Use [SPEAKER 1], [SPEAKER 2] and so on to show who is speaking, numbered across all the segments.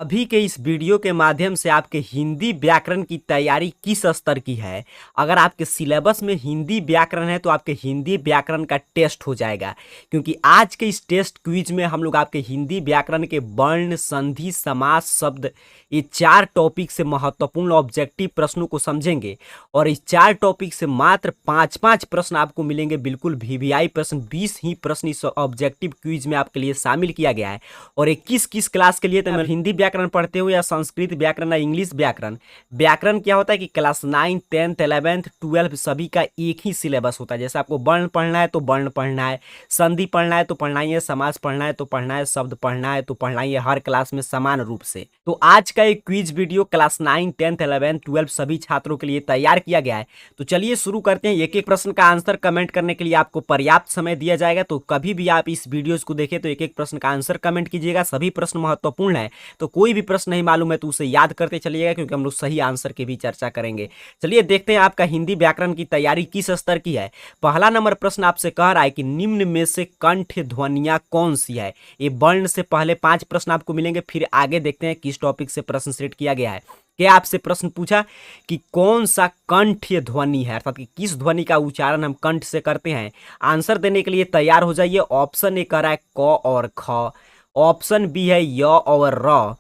[SPEAKER 1] अभी के इस वीडियो के माध्यम से आपके हिंदी व्याकरण की तैयारी किस स्तर की है। अगर आपके सिलेबस में हिंदी व्याकरण है तो आपके हिंदी व्याकरण का टेस्ट हो जाएगा, क्योंकि आज के इस टेस्ट क्विज में हम लोग आपके हिंदी व्याकरण के वर्ण, संधि, समास, शब्द, ये 4 टॉपिक से महत्वपूर्ण ऑब्जेक्टिव प्रश्नों को समझेंगे। और इस 4 टॉपिक से मात्र 5-5 प्रश्न आपको मिलेंगे, बिल्कुल वीवीआई प्रश्न। 20 ही प्रश्न इस ऑब्जेक्टिव क्विज में आपके लिए शामिल किया गया है। और 21 किस क्लास के लिए, तो मैं हिंदी व्याकरण पढ़ते हो या संस्कृत व्याकरण या इंग्लिश व्याकरण। व्याकरण क्या होता है कि क्लास 9, 10, 11, 12 सभी का एक ही सिलेबस होता है। जैसे आपको वर्ण पढ़ना है तो वर्ण पढ़ना है, संधि पढ़ना है तो पढ़ना ही है, समास पढ़ना है तो पढ़ना है, शब्द पढ़ना है तो पढ़ना ही है, हर क्लास में समान रूप से। तो आज का एक क्विज वीडियो क्लास 9, 10, 11, 12 सभी छात्रों के लिए तैयार किया गया है। तो चलिए शुरू करते हैं। एक एक प्रश्न का आंसर कमेंट करने के लिए आपको पर्याप्त समय दिया जाएगा, तो कभी भी आप इस वीडियोस को देखें तो एक एक प्रश्न का आंसर कमेंट कीजिएगा। सभी प्रश्न महत्वपूर्ण है, तो कोई भी प्रश्न नहीं मालूम है तो उसे याद करते चलिएगा, क्योंकि हम लोग सही आंसर की भी चर्चा करेंगे। चलिए देखते हैं आपका हिंदी व्याकरण की तैयारी किस स्तर की है। पहला नंबर प्रश्न आपसे कह रहा है कि निम्न में से कंठ ध्वनियां कौन सी है। ये वर्ण से पहले 5 प्रश्न आपको मिलेंगे, फिर आगे देखते हैं किस टॉपिक से प्रश्न सेट किया गया है। क्या आपसे प्रश्न पूछा कि कौन सा कंठ्य ध्वनि है, अर्थात कि किस ध्वनि का उच्चारण हम कंठ से करते हैं। आंसर देने के लिए तैयार हो जाइए। ऑप्शन ए कह रहा है क और ख, ऑप्शन बी है य और र,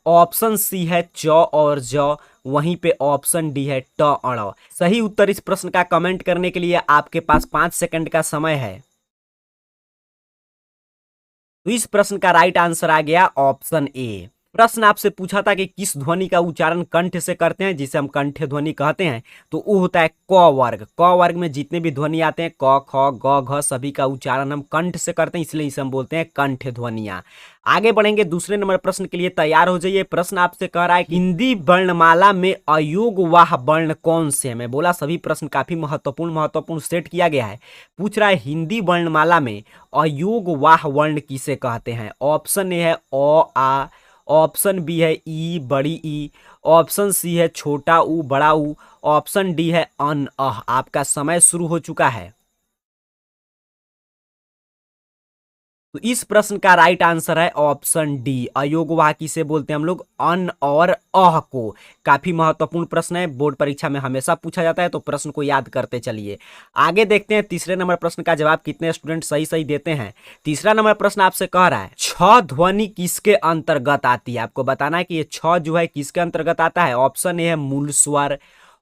[SPEAKER 1] ऑप्शन सी है च और ज, वहीं पे ऑप्शन डी है ट अण। सही उत्तर इस प्रश्न का कमेंट करने के लिए आपके पास 5 सेकंड का समय है। तो इस प्रश्न का राइट आंसर आ गया ऑप्शन ए। प्रश्न आपसे पूछा था कि किस ध्वनि का उच्चारण कंठ से करते हैं, जिसे हम कंठ्य ध्वनि कहते हैं, तो वो होता है क वर्ग। क वर्ग में जितने भी ध्वनि आते हैं क, ख, ग, घ, सभी का उच्चारण हम कंठ से करते हैं, इसलिए इसे हम बोलते हैं कंठ्य ध्वनियां। आगे बढ़ेंगे, दूसरे नंबर प्रश्न के लिए तैयार हो जाइए। प्रश्न आपसे कह रहा है कि हिंदी वर्णमाला में अयोगवाह वर्ण कौन से हैं। मैं बोला सभी प्रश्न काफी महत्वपूर्ण सेट किया गया है। पूछ रहा है हिंदी वर्णमाला में अयोगवाह वर्ण किसे कहते हैं। ऑप्शन ए है अ आ, ऑप्शन बी है ई बड़ी ई, ऑप्शन सी है छोटा ऊ बड़ा ऊ, ऑप्शन डी है अन अह। आपका समय शुरू हो चुका है। तो इस प्रश्न का राइट आंसर है ऑप्शन डी, अयोगवाह किसे बोलते हैं हम लोग, अन और अह को। काफी महत्वपूर्ण प्रश्न है, बोर्ड परीक्षा में हमेशा पूछा जाता है, तो प्रश्न को याद करते चलिए। आगे देखते हैं तीसरे नंबर प्रश्न का जवाब कितने स्टूडेंट सही सही देते हैं। तीसरा नंबर प्रश्न आपसे कह रहा है छ ध्वनि किसके अंतर्गत आती है। आपको बताना है कि ये छ जो है किसके अंतर्गत आता है। ऑप्शन ए है मूल स्वर,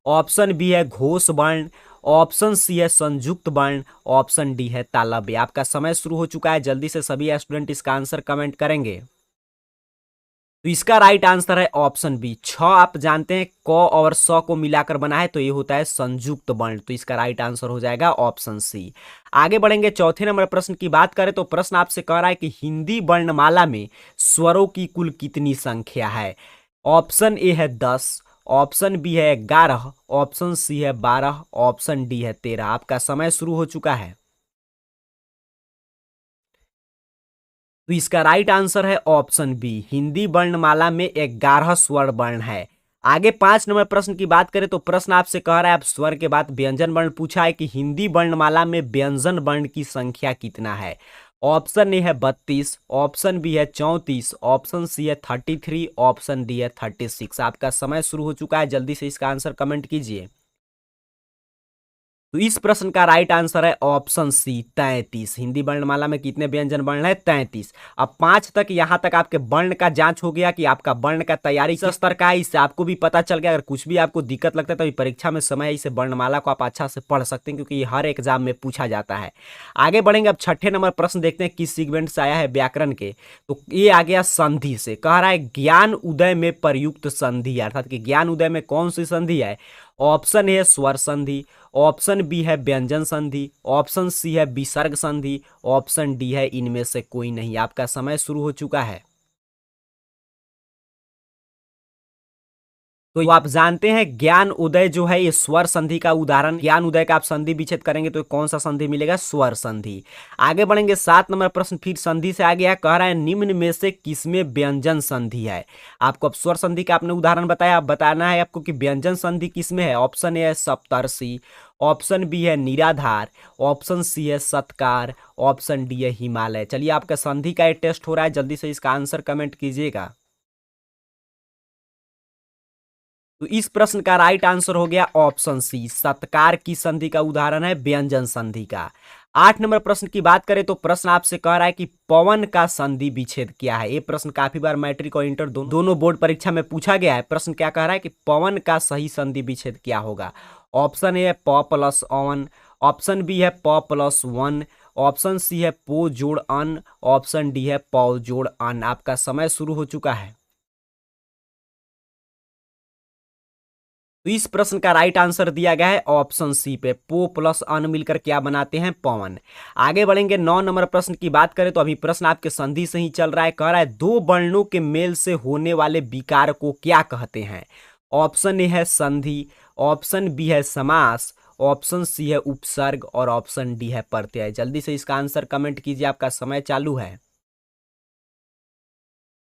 [SPEAKER 1] ऑप्शन बी है घोष वर्ण, ऑप्शन सी है संयुक्त वर्ण, ऑप्शन डी है तालव्य। आपका समय शुरू हो चुका है, जल्दी से सभी स्टूडेंट इसका आंसर कमेंट करेंगे। तो इसका राइट आंसर है ऑप्शन बी। छ आप जानते हैं क और स को मिलाकर बना है, तो ये होता है संयुक्त वर्ण। तो इसका राइट आंसर हो जाएगा ऑप्शन सी। आगे बढ़ेंगे, चौथे नंबर प्रश्न की बात करें तो प्रश्न आपसे कह रहा है कि हिंदी वर्णमाला में स्वरों की कुल कितनी संख्या है। ऑप्शन ए है 10, ऑप्शन बी है 11, ऑप्शन सी है 12, ऑप्शन डी है 13। आपका समय शुरू हो चुका है। तो इसका राइट आंसर है ऑप्शन बी, हिंदी वर्णमाला में 11 स्वर वर्ण है। आगे 5 नंबर प्रश्न की बात करें तो प्रश्न आपसे कह रहा है, आप स्वर के बाद व्यंजन वर्ण पूछा है कि हिंदी वर्णमाला में व्यंजन वर्ण की संख्या कितना है। ऑप्शन ए है 32, ऑप्शन बी है 34, ऑप्शन सी है 33, ऑप्शन डी है 36। आपका समय शुरू हो चुका है, जल्दी से इसका आंसर कमेंट कीजिए। तो इस प्रश्न का राइट आंसर है ऑप्शन सी 33। हिंदी वर्णमाला में कितने व्यंजन वर्ण है, 33। अब 5 तक यहां तक आपके वर्ण का जांच हो गया कि आपका वर्ण का तैयारी किस स्तर का है, इससे आपको भी पता चल गया। अगर कुछ भी आपको दिक्कत लगता है तो परीक्षा में समय है, इसे वर्णमाला को आप अच्छा से पढ़ सकते हैं, क्योंकि ये हर एग्जाम में पूछा जाता है। आगे बढ़ेंगे, अब छठे नंबर प्रश्न देखते हैं किस सीक्वेंस से आया है व्याकरण के। तो ये आ गया संधि से। कह रहा है ज्ञान उदय में प्रयुक्त संधि, अर्थात कि ज्ञान उदय में कौन सी संधि है। ऑप्शन ए है स्वर संधि, ऑप्शन बी है व्यंजन संधि, ऑप्शन सी है विसर्ग संधि, ऑप्शन डी है इनमें से कोई नहीं। आपका समय शुरू हो चुका है। तो आप जानते हैं ज्ञान उदय जो है ये स्वर संधि का उदाहरण। ज्ञान उदय का आप संधि विच्छेद करेंगे तो कौन सा संधि मिलेगा, स्वर संधि। आगे बढ़ेंगे, 7 नंबर प्रश्न फिर संधि से आ गया। कह रहा है निम्न में से किसमें व्यंजन संधि है। आपको अब स्वर संधि का आपने उदाहरण बताया, अब बताना है आपको कि व्यंजन संधि किसमें है। ऑप्शन ए है सप्तर्षि, ऑप्शन बी है निराधार, ऑप्शन सी है सत्कार, ऑप्शन डी है हिमालय। चलिए आपका संधि का टेस्ट हो रहा है, जल्दी से इसका आंसर कमेंट कीजिएगा। तो इस प्रश्न का राइट आंसर हो गया ऑप्शन सी, सत्कार की संधि का उदाहरण है व्यंजन संधि का। 8 नंबर प्रश्न की बात करें तो प्रश्न आपसे कह रहा है कि पवन का संधि विच्छेद क्या है। ये प्रश्न काफी बार मैट्रिक और इंटर दोनों बोर्ड परीक्षा में पूछा गया है। प्रश्न क्या कह रहा है कि पवन का सही संधि विच्छेद क्या होगा। ऑप्शन ए है प प्लस अवन, ऑप्शन बी है प प्लस वन, ऑप्शन सी है पो जोड़ अन, ऑप्शन डी है पौ जोड़ अन। आपका समय शुरू हो चुका है। तो इस प्रश्न का राइट आंसर दिया गया है ऑप्शन सी पे, पो प्लस अन मिलकर क्या बनाते हैं, पवन। आगे बढ़ेंगे 9 नंबर प्रश्न की बात करें तो अभी प्रश्न आपके संधि से ही चल रहा है। कह रहा है दो वर्णों के मेल से होने वाले विकार को क्या कहते हैं। ऑप्शन ए है संधि, ऑप्शन बी है समास, ऑप्शन सी है उपसर्ग और ऑप्शन डी है प्रत्यय। जल्दी से इसका आंसर कमेंट कीजिए, आपका समय चालू है।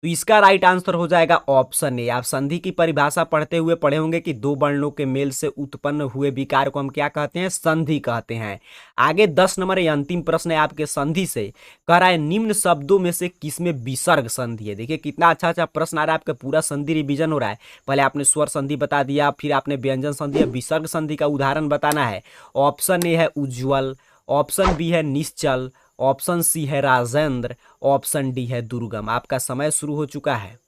[SPEAKER 1] तो इसका राइट आंसर हो जाएगा ऑप्शन ए। आप संधि की परिभाषा पढ़ते हुए पढ़े होंगे कि दो वर्णों के मेल से उत्पन्न हुए विकार को हम क्या कहते हैं, संधि कहते हैं। आगे 10 नंबर ये अंतिम प्रश्न है आपके संधि से। कह रहा है निम्न शब्दों में से किसमें विसर्ग संधि है। देखिए कितना अच्छा अच्छा प्रश्न आ रहा है, आपका पूरा संधि रिवीजन हो रहा है। पहले आपने स्वर संधि बता दिया, फिर आपने व्यंजन संधि, विसर्ग संधि का उदाहरण बताना है। ऑप्शन ए है उज्ज्वल, ऑप्शन बी है निश्चल, ऑप्शन सी है राजेंद्र, ऑप्शन डी है दुर्गम। आपका समय शुरू हो चुका है।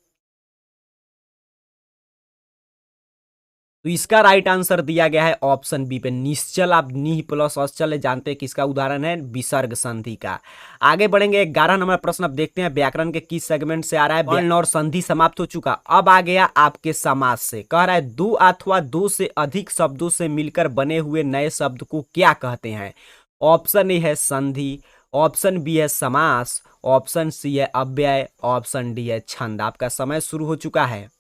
[SPEAKER 1] तो इसका राइट आंसर दिया गया है ऑप्शन बी पे, निश्चल। आप नी प्लस अश्चल जानते हैं किसका उदाहरण है, विसर्ग संधि का। आगे बढ़ेंगे 11 नंबर प्रश्न। अब देखते हैं व्याकरण के किस सेगमेंट से आ रहा है। वर्ण और संधि समाप्त हो चुका, अब आ गया आपके समास से। कह रहा है दो अथवा दो से अधिक शब्दों से मिलकर बने हुए नए शब्द को क्या कहते हैं। ऑप्शन ए है संधि, ऑप्शन बी है समास, ऑप्शन सी है अव्यय, ऑप्शन डी है छंद। आपका समय शुरू हो चुका है।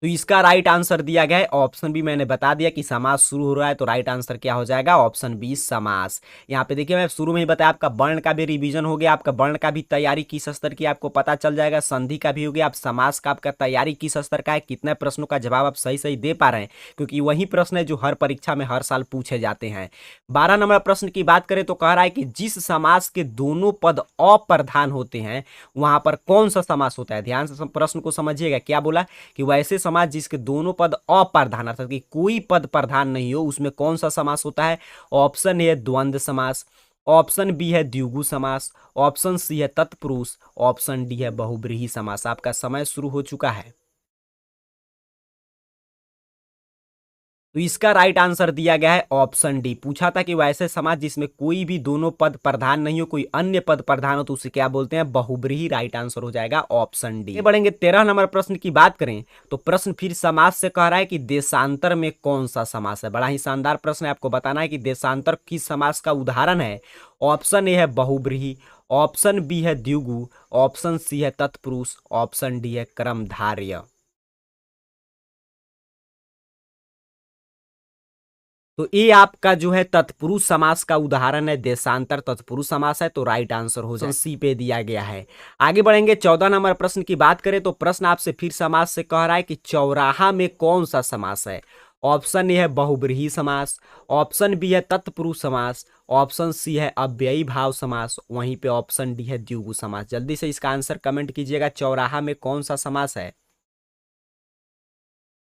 [SPEAKER 1] तो इसका राइट आंसर दिया गया है ऑप्शन बी। मैंने बता दिया कि समास शुरू हो रहा है तो राइट आंसर क्या हो जाएगा, ऑप्शन बी समास। यहाँ पे देखिए मैं शुरू में ही बताया, आपका वर्ण का भी रिवीजन हो गया, आपका वर्ण का भी तैयारी किस स्तर की आपको पता चल जाएगा, संधि का भी हो गया। आप समास का आपका तैयारी किस स्तर का है, कितने प्रश्नों का जवाब आप सही सही दे पा रहे हैं, क्योंकि वही प्रश्न है जो हर परीक्षा में हर साल पूछे जाते हैं। 12 नंबर प्रश्न की बात करें तो कह रहा है कि जिस समास के दोनों पद अप्रधान होते हैं वहां पर कौन सा समास होता है। ध्यान से प्रश्न को समझिएगा, क्या बोला कि वैसे समास जिसके दोनों पद अप्रधान अर्थात कि कोई पद प्रधान नहीं हो उसमें कौन सा समास होता है। ऑप्शन ए है द्वंद्व समास, ऑप्शन बी है द्विगु समास, ऑप्शन सी है तत्पुरुष, ऑप्शन डी है बहुब्रीहि समास। आपका समय शुरू हो चुका है। तो इसका राइट आंसर दिया गया है ऑप्शन डी। पूछा था कि वैसे समाज जिसमें कोई भी दोनों पद प्रधान नहीं हो, कोई अन्य पद प्रधान हो तो उसे क्या बोलते हैं, बहुब्रीहि। राइट आंसर हो जाएगा ऑप्शन डी। बढ़ेंगे 13 नंबर प्रश्न की बात करें तो प्रश्न फिर समास से कह रहा है कि देशांतर में कौन सा समास है। बड़ा ही शानदार प्रश्न है, आपको बताना है कि देशांतर किस समास का उदाहरण है। ऑप्शन ए है बहुब्रीहि, ऑप्शन बी है द्विगु, ऑप्शन सी है तत्पुरुष, ऑप्शन डी है कर्मधारय। तो ये आपका जो है तत्पुरुष समास का उदाहरण है, देशांतर तत्पुरुष समास है, तो राइट आंसर हो जाए सी पे दिया गया है। आगे बढ़ेंगे 14 नंबर प्रश्न की बात करें तो प्रश्न आपसे फिर समास से कह रहा है कि चौराहा में कौन सा समास है। ऑप्शन ए है बहुब्रीहि समास, ऑप्शन बी है तत्पुरुष समास, ऑप्शन सी है अव्ययी भाव समास, वहीं पे ऑप्शन डी है द्विगु समास। जल्दी से इसका आंसर कमेंट कीजिएगा, चौराहा में कौन सा समास है।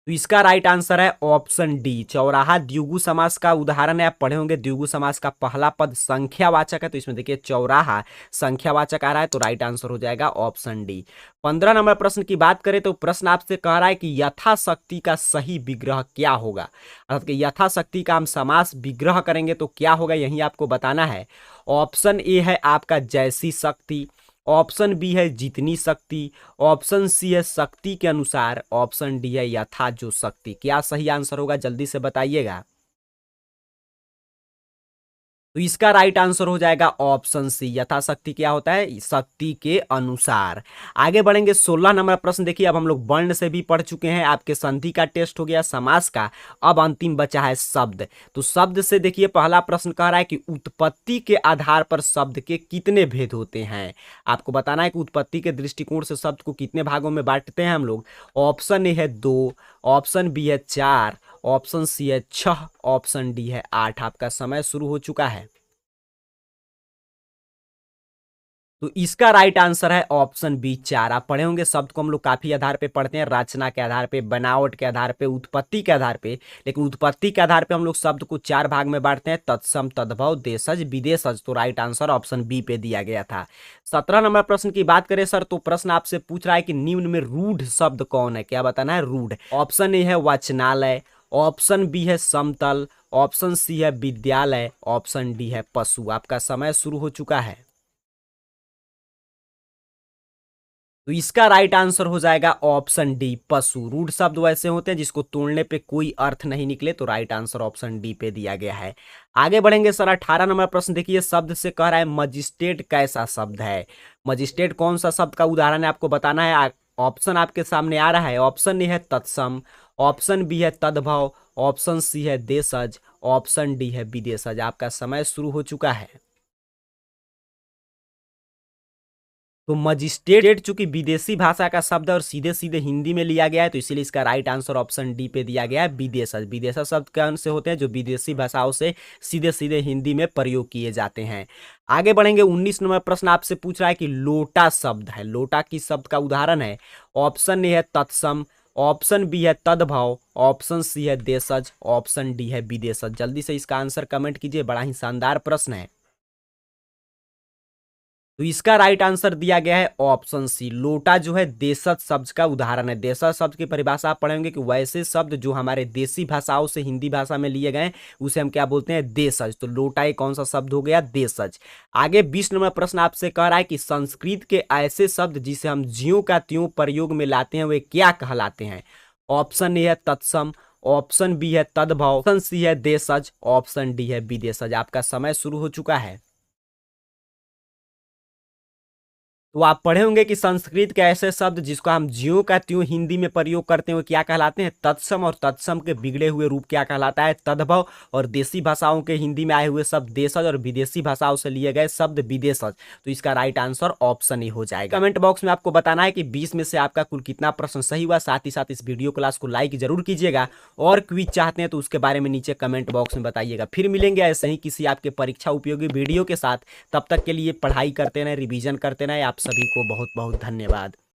[SPEAKER 1] तो इसका राइट आंसर है ऑप्शन डी, चौराहा द्विगु समास का उदाहरण है। आप पढ़े होंगे द्विगु समास का पहला पद संख्यावाचक है, तो इसमें देखिए चौराहा संख्यावाचक आ रहा है, तो राइट आंसर हो जाएगा ऑप्शन डी। 15 नंबर प्रश्न की बात करें तो प्रश्न आपसे कह रहा है कि यथाशक्ति का सही विग्रह क्या होगा। अर्थात कि यथाशक्ति का हम समास विग्रह करेंगे तो क्या होगा, यही आपको बताना है। ऑप्शन ए है आपका जैसी शक्ति, ऑप्शन बी है जितनी शक्ति, ऑप्शन सी है शक्ति के अनुसार, ऑप्शन डी है यथा जो शक्ति। क्या सही आंसर होगा, जल्दी से बताइएगा। तो इसका राइट आंसर हो जाएगा ऑप्शन सी, यथाशक्ति क्या होता है, शक्ति के अनुसार। आगे बढ़ेंगे 16 नंबर प्रश्न। देखिए अब हम लोग वर्ण से भी पढ़ चुके हैं, आपके संधि का टेस्ट हो गया, समास का, अब अंतिम बचा है शब्द। तो शब्द से देखिए पहला प्रश्न कह रहा है कि उत्पत्ति के आधार पर शब्द के कितने भेद होते हैं। आपको बताना है कि उत्पत्ति के दृष्टिकोण से शब्द को कितने भागों में बांटते हैं हम लोग। ऑप्शन ए है 2, ऑप्शन बी है 4, ऑप्शन सी है 6, ऑप्शन डी है 8। आपका समय शुरू हो चुका है। तो इसका राइट आंसर है ऑप्शन बी 4। आप पढ़े होंगे शब्द को हम लोग काफी आधार पे पढ़ते हैं, रचना के आधार पे, बनावट के आधार पे, उत्पत्ति के आधार पे। लेकिन उत्पत्ति के आधार पे हम लोग शब्द को 4 भाग में बांटते हैं, तत्सम, तद्भव, देशज, विदेशज। तो राइट आंसर ऑप्शन बी पे दिया गया था। 17 नंबर प्रश्न की बात करें सर, तो प्रश्न आपसे पूछ रहा है कि निम्न में रूढ़ शब्द कौन है। क्या बताना है? रूढ़। ऑप्शन ए है वाचनालय, ऑप्शन बी है समतल, ऑप्शन सी है विद्यालय, ऑप्शन डी है पशु। आपका समय शुरू हो चुका है। तो इसका राइट आंसर हो जाएगा ऑप्शन डी पशु। रूढ़ शब्द वैसे होते हैं जिसको तोड़ने पे कोई अर्थ नहीं निकले। तो राइट आंसर ऑप्शन डी पे दिया गया है। आगे बढ़ेंगे सर, 18 नंबर प्रश्न देखिए, शब्द से कह रहा है मजिस्ट्रेट कैसा शब्द है। मजिस्ट्रेट कौन सा शब्द का उदाहरण है आपको बताना है। ऑप्शन आपके सामने आ रहा है। ऑप्शन ए है तत्सम, ऑप्शन बी है तद्भव, ऑप्शन सी है देशज, ऑप्शन डी है विदेशज। आपका समय शुरू हो चुका है। तो मजिस्ट्रेट चूंकि विदेशी भाषा का शब्द है और सीधे सीधे हिंदी में लिया गया है, तो इसीलिए इसका राइट आंसर ऑप्शन डी पे दिया गया है विदेशज। विदेशज शब्द कौन से होते हैं? जो विदेशी भाषाओं से सीधे सीधे हिंदी में प्रयोग किए जाते हैं। आगे बढ़ेंगे, 19 नंबर प्रश्न आपसे पूछ रहा है कि लोटा शब्द है, लोटा किस शब्द का उदाहरण है। ऑप्शन ए है तत्सम, ऑप्शन बी है तद्भव, ऑप्शन सी है देशज, ऑप्शन डी है विदेशज। जल्दी से इसका आंसर कमेंट कीजिए, बड़ा ही शानदार प्रश्न है। तो इसका राइट आंसर दिया गया है ऑप्शन सी। लोटा जो है देशज शब्द का उदाहरण है। देशज शब्द की परिभाषा आप पढ़ेंगे कि वैसे शब्द जो हमारे देसी भाषाओं से हिंदी भाषा में लिए गए उसे हम क्या बोलते हैं? देशज। तो लोटा एक कौन सा शब्द हो गया? देशज। आगे 20 नंबर प्रश्न आपसे कह रहा है कि संस्कृत के ऐसे शब्द जिसे हम ज्यों का त्यों प्रयोग में लाते हैं वे क्या कहलाते हैं। ऑप्शन ए है तत्सम, ऑप्शन बी है तद्भव, ऑप्शन सी है देशज, ऑप्शन डी है विदेशज। आपका समय शुरू हो चुका है। तो आप पढ़े होंगे कि संस्कृत के ऐसे शब्द जिसको हम ज्यों का त्यों हिंदी में प्रयोग करते हैं वो क्या कहलाते हैं? तत्सम। और तत्सम के बिगड़े हुए रूप क्या कहलाता है? तद्भव। और देसी भाषाओं के हिंदी में आए हुए शब्द देशज और विदेशी भाषाओं से लिए गए शब्द विदेशज। तो इसका राइट आंसर ऑप्शन ही हो जाएगा। कमेंट बॉक्स में आपको बताना है कि 20 में से आपका कुल कितना प्रश्न सही हुआ। साथ ही साथ इस वीडियो क्लास को लाइक जरूर कीजिएगा, और क्विज चाहते हैं तो उसके बारे में नीचे कमेंट बॉक्स में बताइएगा। फिर मिलेंगे ऐसे ही किसी आपके परीक्षा उपयोगी वीडियो के साथ। तब तक के लिए पढ़ाई करते रहें, रिवीजन करते रहें। आप सभी को बहुत बहुत धन्यवाद।